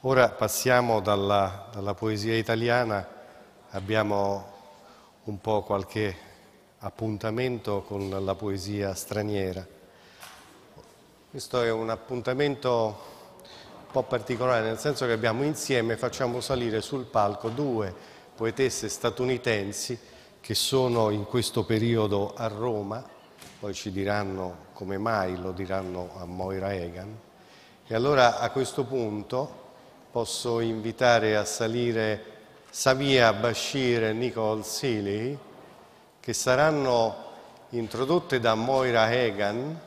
Ora passiamo dalla poesia italiana, abbiamo un po' qualche appuntamento con la poesia straniera. Questo è un appuntamento un po' particolare, nel senso che facciamo salire sul palco due poetesse statunitensi che sono in questo periodo a Roma, poi ci diranno come mai, lo diranno a Moira Egan. E allora a questo punto posso invitare a salire Samiya Bashir e Nicole Sealey, che saranno introdotte da Moira Egan,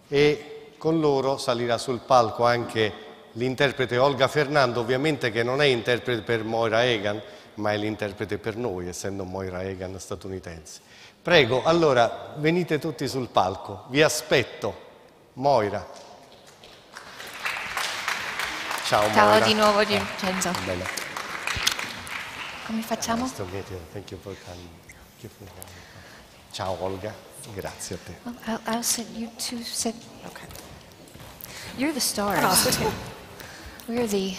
e con loro salirà sul palco anche l'interprete Olga Fernando, ovviamente che non è interprete per Moira Egan, ma è l'interprete per noi, essendo Moira Egan statunitense. Prego, allora, venite tutti sul palco, vi aspetto. Moira. Ciao Moira. Ciao di nuovo Vincenzo. Come facciamo? Thank you for coming. Ciao Olga, grazie a te. Well, I'll sit, you two sit. Okay. You're the stars. No, sit here. We're the...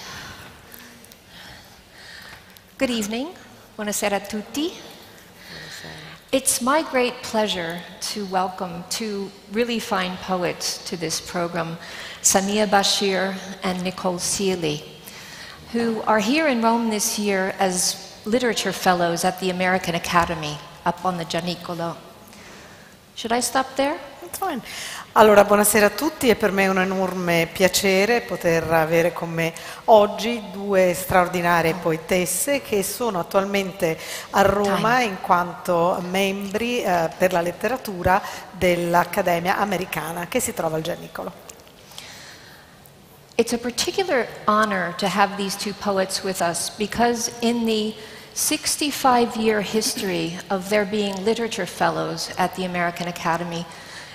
Good evening. Buonasera a tutti. It's my great pleasure to welcome two really fine poets to this program, Samiya Bashir and Nicole Sealey, who are here in Rome this year as literature fellows at the American Academy up on the Gianicolo. Should I stop there? That's fine. Allora, buonasera a tutti, e per me è un enorme piacere poter avere con me oggi due straordinarie poetesse che sono attualmente a Roma in quanto membri per la letteratura dell'Accademia Americana che si trova al Gianicolo. It's a particular honor to have these two poets with us because in the 65-year history of their being literature fellows at the American Academy,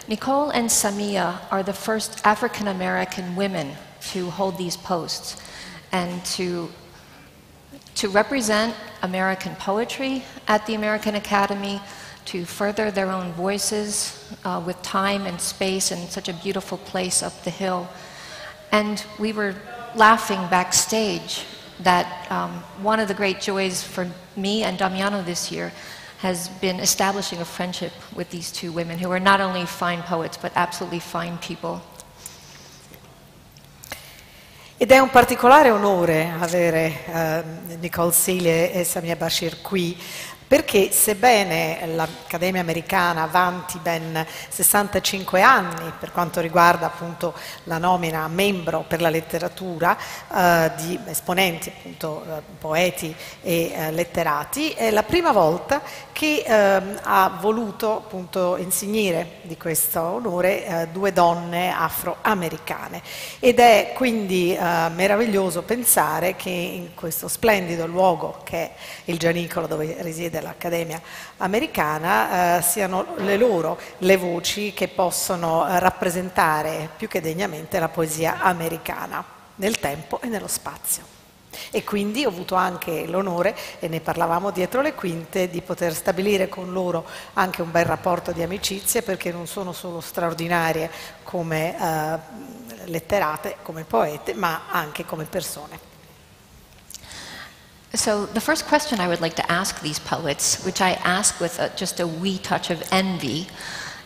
Nicole and Samiya are the first African-American women to hold these posts and to represent American poetry at the American Academy, to further their own voices with time and space in such a beautiful place up the hill. And we were laughing backstage that one of the great joys for me and Damiano this year has been establishing a friendship with these two women who are not only fine poets but absolutely fine people. Ed è un particolare onore avere Nicole Sealey e Samiya Bashir qui, perché sebbene l'Accademia Americana avanti ben 65 anni per quanto riguarda appunto la nomina a membro per la letteratura di esponenti, appunto poeti e letterati, è la prima volta che ha voluto appunto insignire di questo onore due donne afroamericane, ed è quindi meraviglioso pensare che in questo splendido luogo che è il Gianicolo dove risiede l'Accademia Americana siano le voci che possono rappresentare più che degnamente la poesia americana nel tempo e nello spazio. E quindi ho avuto anche l'onore, e ne parlavamo dietro le quinte, di poter stabilire con loro anche un bel rapporto di amicizia, perché non sono solo straordinarie come letterate, come poete, ma anche come persone. So the first question I would like to ask these poets, which I ask with just a wee touch of envy,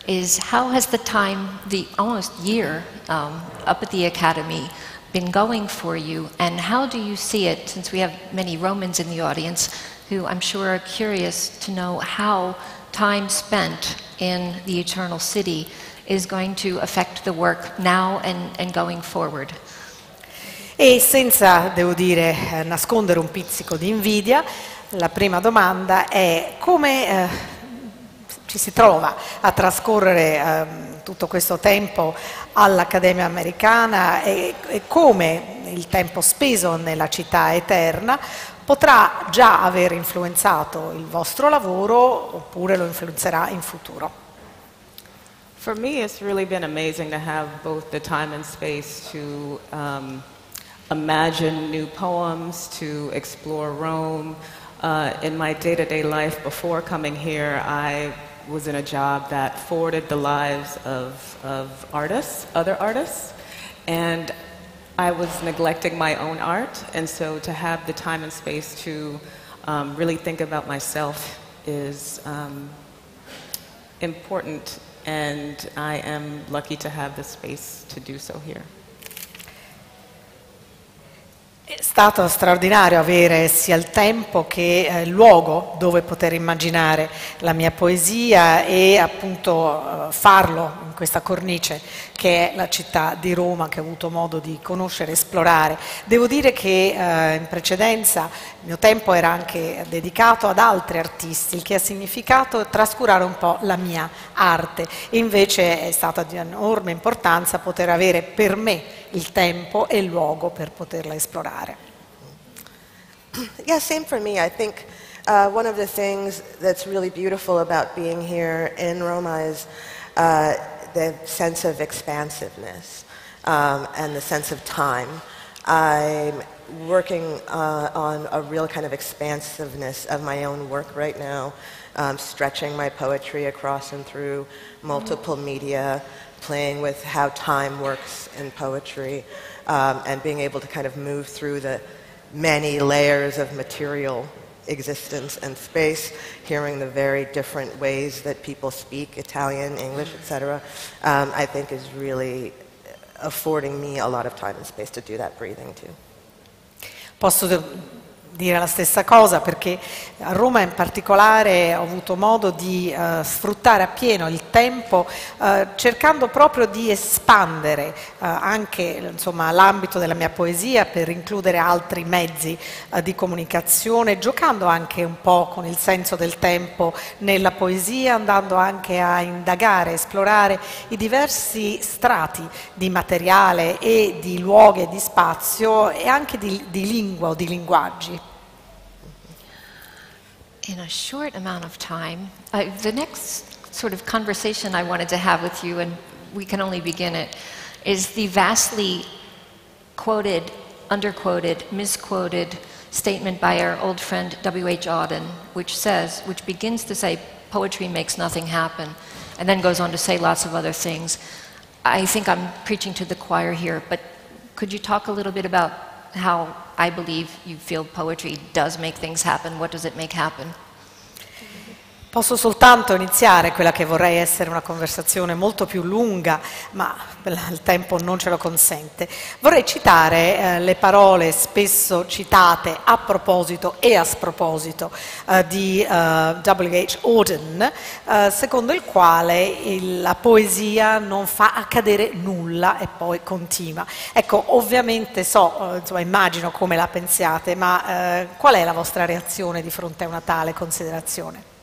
is how has the time, the almost year up at the Academy been going for you, and how do you see it, since we have many Romans in the audience who I'm sure are curious to know how time spent in the Eternal City is going to affect the work now and going forward? E senza, devo dire, nascondere un pizzico di invidia, la prima domanda è come ci si trova a trascorrere tutto questo tempo all'Accademia Americana e come il tempo speso nella città eterna potrà già aver influenzato il vostro lavoro oppure lo influenzerà in futuro. For me, it's really been amazing to have both the time and space to imagine new poems, to explore Rome. In my day-to-day life before coming here, I was in a job that forwarded the lives of artists, other artists, and I was neglecting my own art, and so to have the time and space to really think about myself is important, and I am lucky to have the space to do so here. È stato straordinario avere sia il tempo che il luogo dove poter immaginare la mia poesia e appunto farlo in questa cornice che è la città di Roma, che ho avuto modo di conoscere e esplorare. Devo dire che in precedenza il mio tempo era anche dedicato ad altri artisti, il che ha significato trascurare un po' la mia arte, e invece è stata di enorme importanza poter avere per me il tempo e il luogo per poterla esplorare. Yeah, same for me. I think one of the things that's really beautiful about being here in Roma is the sense of expansiveness and the sense of time. I'm working on a real kind of expansiveness of my own work right now, stretching my poetry across and through multiple media, playing with how time works in poetry, and being able to kind of move through the many layers of material existence and space, hearing the very different ways that people speak, Italian, English, etc., I think is really affording me a lot of time and space to do that breathing too. Posso dire la stessa cosa, perché a Roma in particolare ho avuto modo di sfruttare appieno il tempo cercando proprio di espandere anche l'ambito della mia poesia per includere altri mezzi di comunicazione, giocando anche un po' con il senso del tempo nella poesia, andando anche a indagare, esplorare i diversi strati di materiale e di luoghi e di spazio e anche di lingua o di linguaggi. In a short amount of time, the next sort of conversation I wanted to have with you, and we can only begin it, is the vastly quoted, underquoted, misquoted statement by our old friend W.H. Auden, which begins to say, poetry makes nothing happen, and then goes on to say lots of other things. I think I'm preaching to the choir here, but could you talk a little bit about how I believe you feel poetry does make things happen? What does it make happen? Posso soltanto iniziare quella che vorrei essere una conversazione molto più lunga, ma il tempo non ce lo consente. Vorrei citare le parole spesso citate a proposito e a sproposito di W.H. Auden, secondo il quale la poesia non fa accadere nulla e poi continua. Ecco, ovviamente immagino come la pensiate, ma qual è la vostra reazione di fronte a una tale considerazione?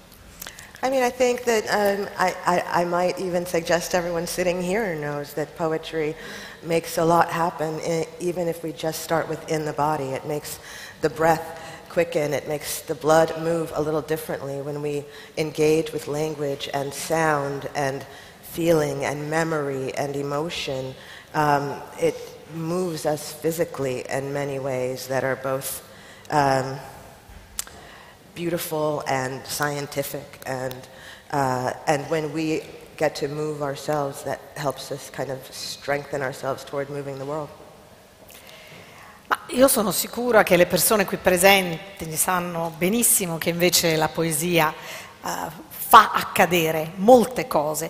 I mean, I think that I might even suggest everyone sitting here knows that poetry makes a lot happen, even if we just start within the body. It makes the breath quicken, it makes the blood move a little differently when we engage with language and sound and feeling and memory and emotion. It moves us physically in many ways that are both beautiful and scientific, and when we get to move ourselves, that helps us kind of strengthen ourselves toward moving the world. Ma io sono sicura che le persone qui presenti sanno benissimo che invece la poesia fa accadere molte cose,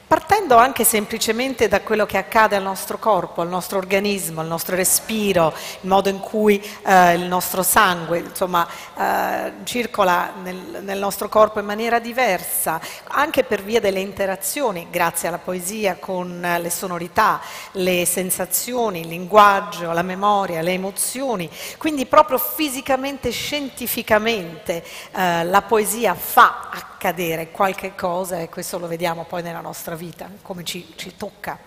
partendo anche semplicemente da quello che accade al nostro corpo, al nostro organismo, al nostro respiro, il modo in cui il nostro sangue circola nel nostro corpo in maniera diversa, anche per via delle interazioni, grazie alla poesia, con le sonorità, le sensazioni, il linguaggio, la memoria, le emozioni. Quindi proprio fisicamente, scientificamente la poesia fa accadere qualche cosa, e questo lo vediamo poi nella nostra vita, come ci tocca.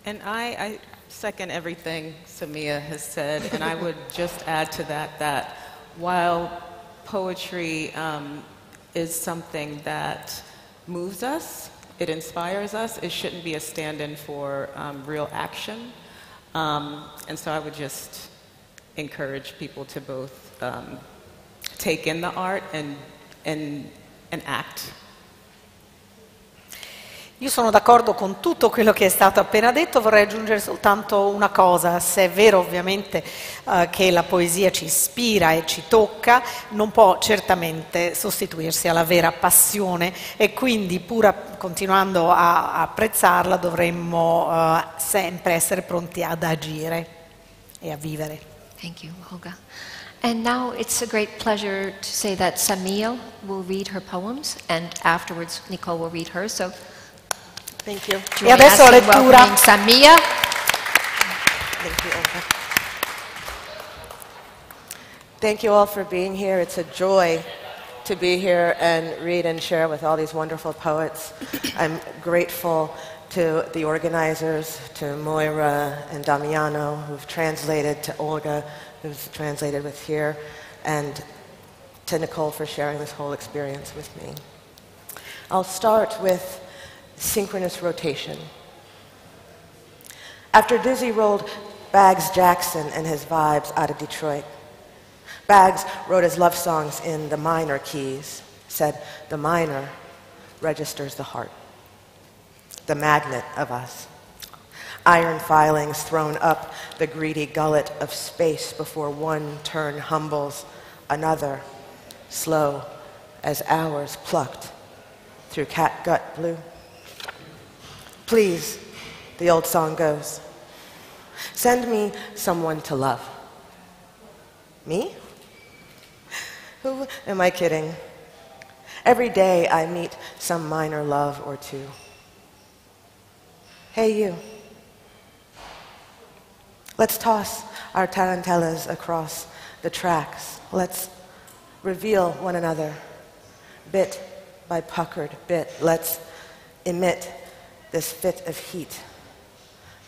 And I second everything Samiya has said, and I would just add to that while poetry is something that moves us, it inspires us, it shouldn't be a stand-in for real action. And so I would just encourage people to both take in the art and act. Io sono d'accordo con tutto quello che è stato appena detto, vorrei aggiungere soltanto una cosa: se è vero ovviamente che la poesia ci ispira e ci tocca, non può certamente sostituirsi alla vera passione, e quindi pur continuando a apprezzarla dovremmo sempre essere pronti ad agire e a vivere. Thank you, Olga. And now it's a great pleasure to say that Samiya will read her poems, and afterwards Nicole will read hers. So, Thank you. E adesso la lettura. welcoming Samiya. Thank you, Olga. Thank you all for being here. It's a joy to be here and read and share with all these wonderful poets. I'm grateful to the organizers, to Moira and Damiano, who've translated, to Olga, who's translated with here, and to Nicole for sharing this whole experience with me. I'll start with synchronous rotation. After Dizzy rolled Baggs Jackson and his vibes out of Detroit, Baggs wrote his love songs in the minor keys, said the minor registers the heart, the magnet of us. Iron filings thrown up the greedy gullet of space before one turn humbles another, slow as hours plucked through catgut blue. Please, the old song goes, send me someone to love. Me? Who am I kidding? Every day I meet some minor love or two. Hey, you. Let's toss our tarantellas across the tracks. Let's reveal one another, bit by puckered bit. Let's emit this fit of heat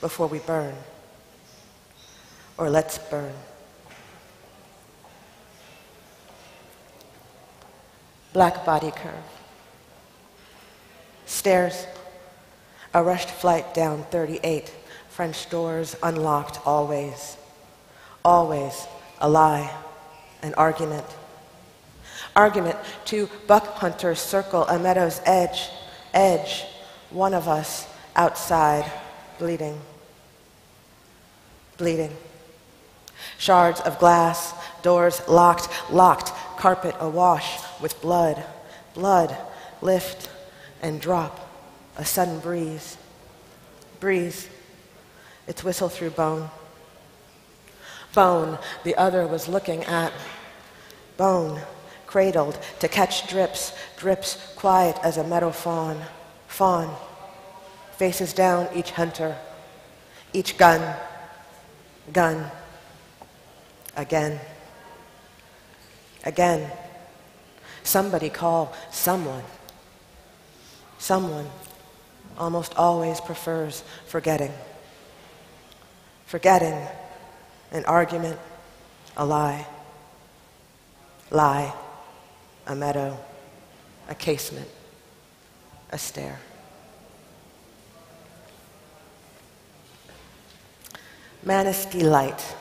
before we burn. Or let's burn. Black body curve. Stairs. A rushed flight down 38. French doors unlocked always. Always a lie, an argument. Argument. Two buck hunters circle a meadow's edge. Edge. One of us outside, bleeding. Bleeding. Shards of glass, doors locked, locked, carpet awash with blood. Blood, lift and drop, a sudden breeze. Breeze, its whistle through bone. Bone, the other was looking at. Bone, cradled to catch drips, drips quiet as a meadow fawn. Fawn, faces down each hunter, each gun, gun, again, again. Somebody call someone. Someone almost always prefers forgetting. Forgetting, an argument, a lie. Lie, a meadow, a casement, a stair. Maniski light.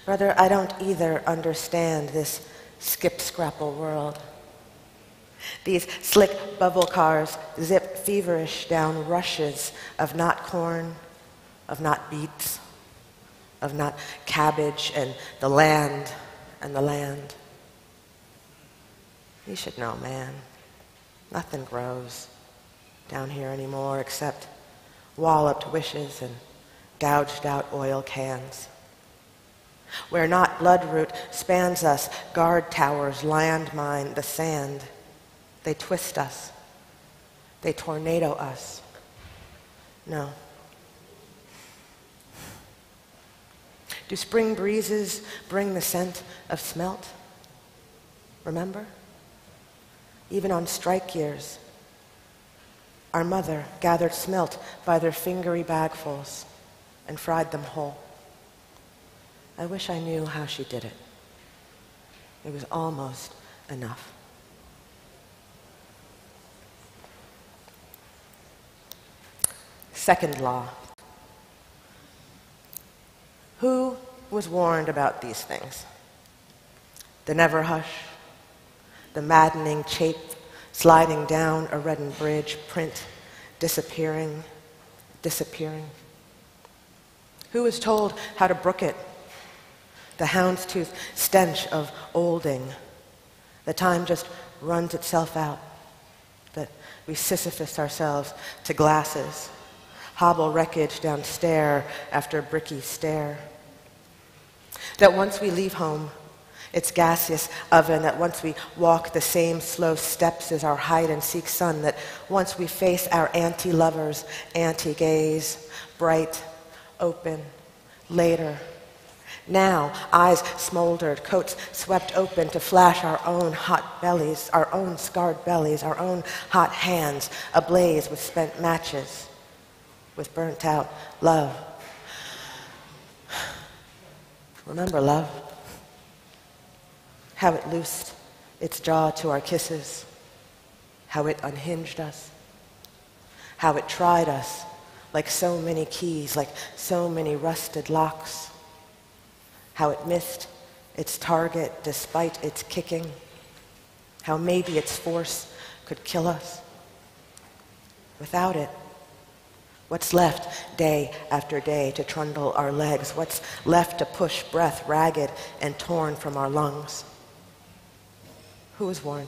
Brother, I don't either understand this skip-scrapple world. These slick bubble cars zip feverish down rushes of not corn, of not beets, of not cabbage, and the land and the land. You should know, man. Nothing grows down here anymore except walloped wishes and gouged out oil cans. Where not bloodroot spans us, guard towers, landmine, the sand. They twist us. They tornado us. No. Do spring breezes bring the scent of smelt? Remember? Even on strike years, our mother gathered smelt by their fingery bagfuls and fried them whole. I wish I knew how she did it. It was almost enough. Second law. Who was warned about these things? The never hush, the maddening chafe sliding down a reddened bridge, print disappearing, disappearing. Who is told how to brook it? The houndstooth stench of olding. The time just runs itself out. That we Sisyphus ourselves to glasses, hobble wreckage down stair after bricky stair. That once we leave home, its gaseous oven, that once we walk the same slow steps as our hide-and-seek son, that once we face our anti-lovers, anti-gaze, bright, open, later. Now, eyes smoldered, coats swept open to flash our own hot bellies, our own scarred bellies, our own hot hands, ablaze with spent matches, with burnt-out love. Remember love? How it loosed its jaw to our kisses, how it unhinged us, how it tried us like so many keys, like so many rusted locks, how it missed its target despite its kicking, how maybe its force could kill us. Without it, what's left day after day to trundle our legs? What's left to push breath ragged and torn from our lungs? Who was warned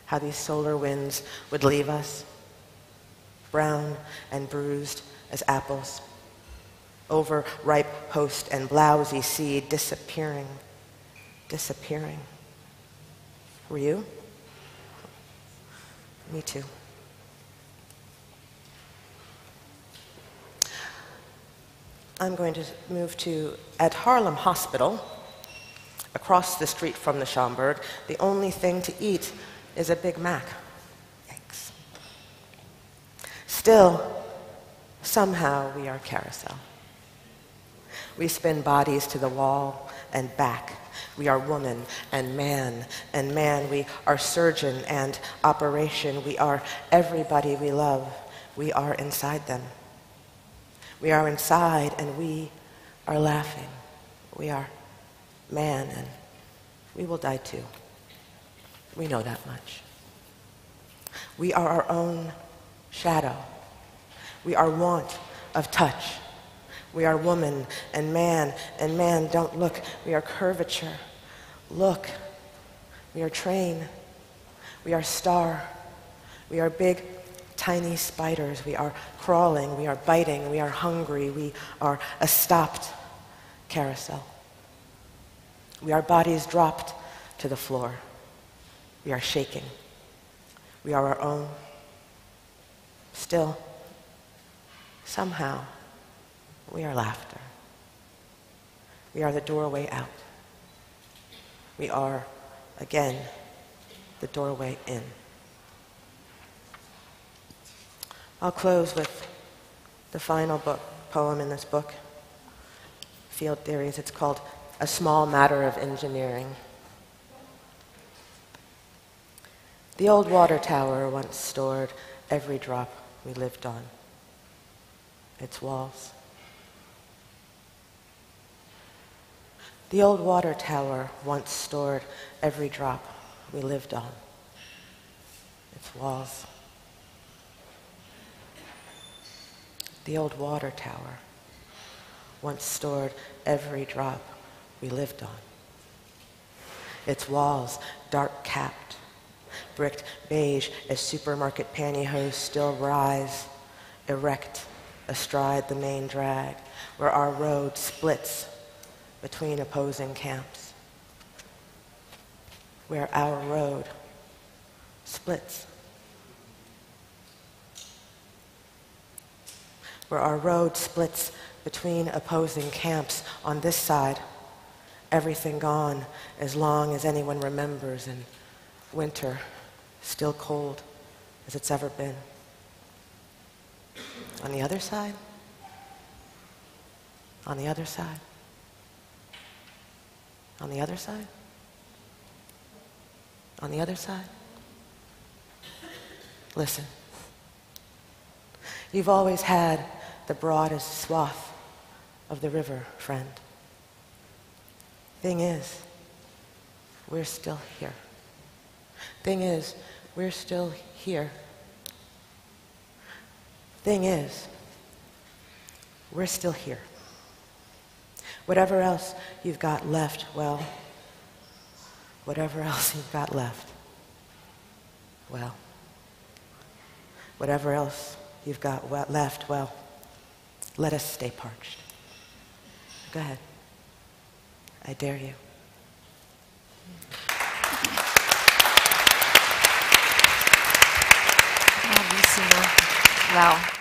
how these solar winds would leave us, brown and bruised as apples, overripe host and blousy seed, disappearing, disappearing? Were you? Me too. I'm going to move to, at Harlem Hospital, across the street from the Schomburg, the only thing to eat is a Big Mac. Yikes. Still, somehow we are carousel. We spin bodies to the wall and back. We are woman and man. We are surgeon and operation. We are everybody we love. We are inside them. We are inside and we are laughing. We are man, and we will die too. We know that much. We are our own shadow. We are want of touch. We are woman and man don't look. We are curvature. Look. We are train. We are star. We are big, tiny spiders. We are crawling. We are biting. We are hungry. We are a stopped carousel. We are bodies dropped to the floor. We are shaking. We are our own. Still, somehow, we are laughter. We are the doorway out. We are, again, the doorway in. I'll close with the final poem in this book, Field Theories. It's called A Small Matter of Engineering. The old water tower once stored every drop we lived on, its walls. The old water tower once stored every drop we lived on, its walls. The old water tower once stored every drop we lived on. Its walls dark-capped, bricked beige as supermarket pantyhose still rise, erect astride the main drag, where our road splits between opposing camps. Where our road splits. Where our road splits between opposing camps. On this side, everything gone as long as anyone remembers, and winter still cold as it's ever been. On the other side, on the other side, on the other side, on the other side. Listen, you've always had the broadest swath of the river, friend. Thing is, we're still here. Thing is, we're still here. Thing is, we're still here. Whatever else you've got left, well, whatever else you've got left, well, whatever else you've got left, well, let us stay parched. Go ahead. I dare you. Wow.